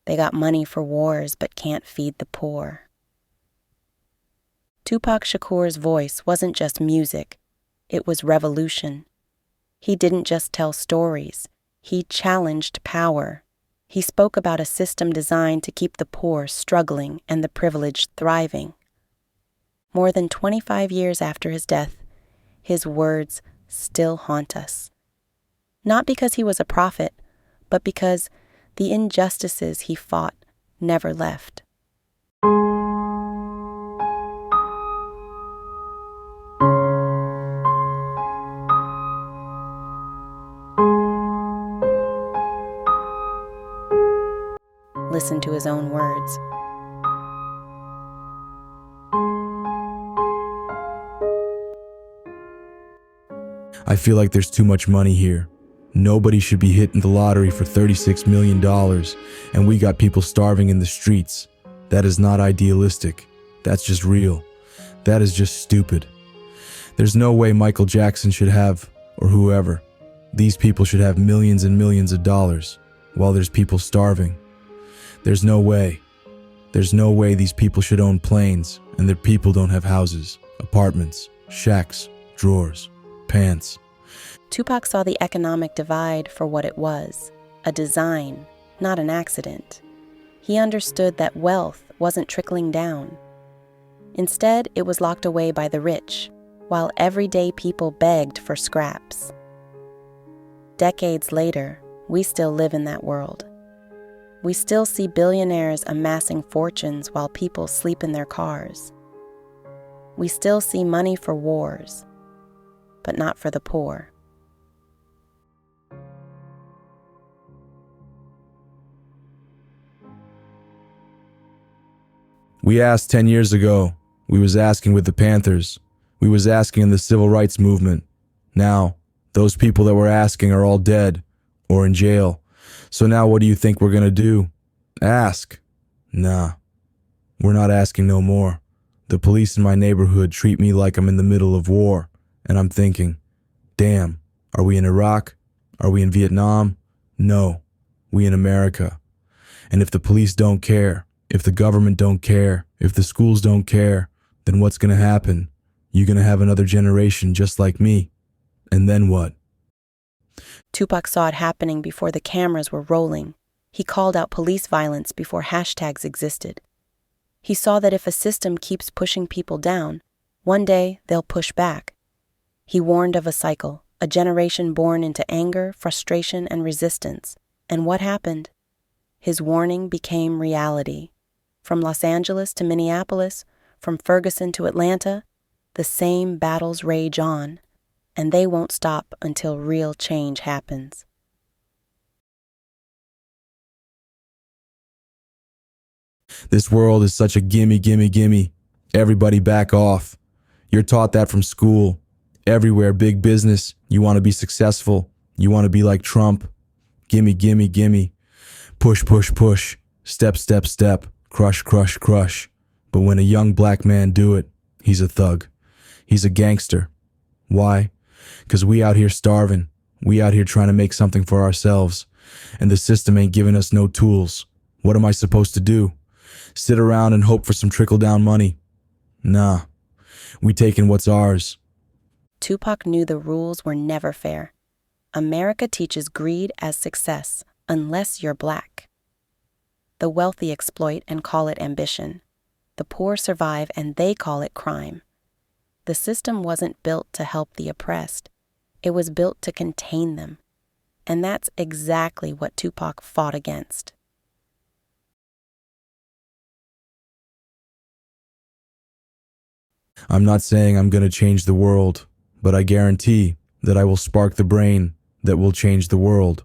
They got money for wars but can't feed the poor. Tupac Shakur's voice wasn't just music, it was revolution. He didn't just tell stories, he challenged power. He spoke about a system designed to keep the poor struggling and the privileged thriving. More than 25 years after his death, his words still haunt us. Not because he was a prophet, but because the injustices he fought never left. Listen to his own words. I feel like there's too much money here. Nobody should be hitting the lottery for $36 million, and we got people starving in the streets. That is not idealistic. That's just real. That is just stupid. There's no way Michael Jackson should have, or whoever. These people should have millions and millions of dollars, while there's people starving. There's no way. There's no way these people should own planes, and their people don't have houses, apartments, shacks, drawers, pants. Tupac saw the economic divide for what it was, a design, not an accident. He understood that wealth wasn't trickling down. Instead, it was locked away by the rich, while everyday people begged for scraps. Decades later, we still live in that world. We still see billionaires amassing fortunes while people sleep in their cars. We still see money for wars, but not for the poor. We asked 10 years ago. We was asking with the Panthers. We was asking in the civil rights movement. Now, those people that were asking are all dead or in jail. So now what do you think we're gonna do? Ask? Nah, we're not asking no more. The police in my neighborhood treat me like I'm in the middle of war, and I'm thinking, damn, are we in Iraq? Are we in Vietnam? No, we in America. And if the police don't care, if the government don't care, if the schools don't care, then what's gonna happen? You're gonna have another generation just like me. And then what? Tupac saw it happening before the cameras were rolling. He called out police violence before hashtags existed. He saw that if a system keeps pushing people down, one day they'll push back. He warned of a cycle, a generation born into anger, frustration, and resistance. And what happened? His warning became reality. From Los Angeles to Minneapolis, from Ferguson to Atlanta, the same battles rage on, and they won't stop until real change happens. This world is such a gimme, gimme, gimme. Everybody back off. You're taught that from school. Everywhere, big business. You want to be successful. You want to be like Trump. Gimme, gimme, gimme. Push, push, push. Step, step, step. Crush, crush, crush. But when a young black man do it, he's a thug. He's a gangster. Why? 'Cause we out here starving. We out here trying to make something for ourselves. And the system ain't giving us no tools. What am I supposed to do? Sit around and hope for some trickle-down money? Nah. We taking what's ours. Tupac knew the rules were never fair. America teaches greed as success, unless you're black. The wealthy exploit and call it ambition. The poor survive and they call it crime. The system wasn't built to help the oppressed. It was built to contain them. And that's exactly what Tupac fought against. I'm not saying I'm gonna change the world, but I guarantee that I will spark the brain that will change the world.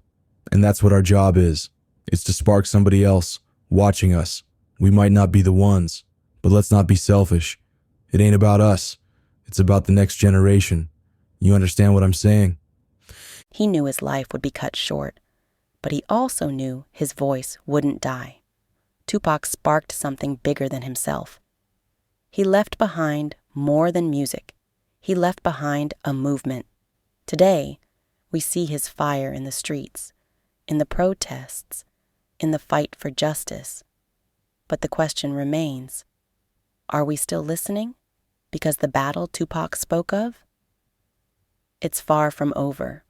And that's what our job is. It's to spark somebody else watching us. We might not be the ones, but let's not be selfish. It ain't about us. It's about the next generation. You understand what I'm saying? He knew his life would be cut short, but he also knew his voice wouldn't die. Tupac sparked something bigger than himself. He left behind more than music. He left behind a movement. Today, we see his fire in the streets, in the protests, in the fight for justice. But the question remains, are we still listening? Because the battle Tupac spoke of? It's far from over.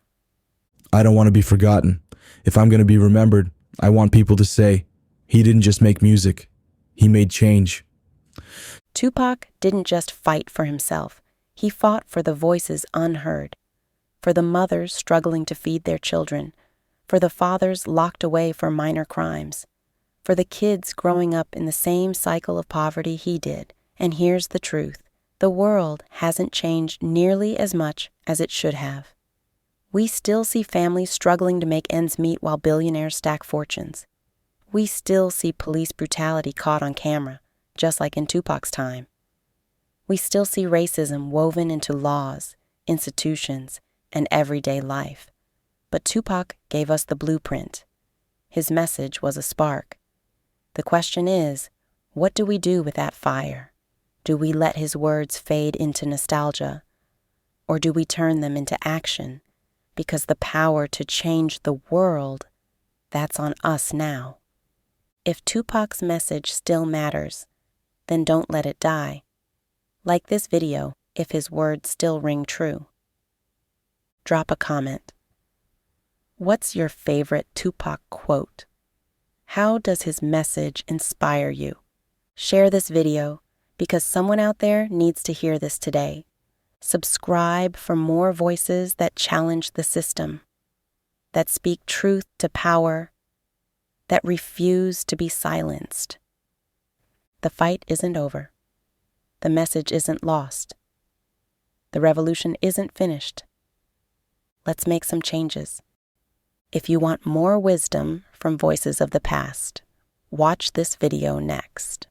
I don't want to be forgotten. If I'm going to be remembered, I want people to say, he didn't just make music, he made change. Tupac didn't just fight for himself. He fought for the voices unheard, for the mothers struggling to feed their children, for the fathers locked away for minor crimes, for the kids growing up in the same cycle of poverty he did. And here's the truth. The world hasn't changed nearly as much as it should have. We still see families struggling to make ends meet while billionaires stack fortunes. We still see police brutality caught on camera, just like in Tupac's time. We still see racism woven into laws, institutions, and everyday life. But Tupac gave us the blueprint. His message was a spark. The question is, what do we do with that fire? Do we let his words fade into nostalgia? Or do we turn them into action? Because the power to change the world, that's on us now. If Tupac's message still matters, then don't let it die. Like this video if his words still ring true. Drop a comment. What's your favorite Tupac quote? How does his message inspire you? Share this video because someone out there needs to hear this today. Subscribe for more voices that challenge the system, that speak truth to power, that refuse to be silenced. The fight isn't over. The message isn't lost. The revolution isn't finished. Let's make some changes. If you want more wisdom from voices of the past, watch this video next.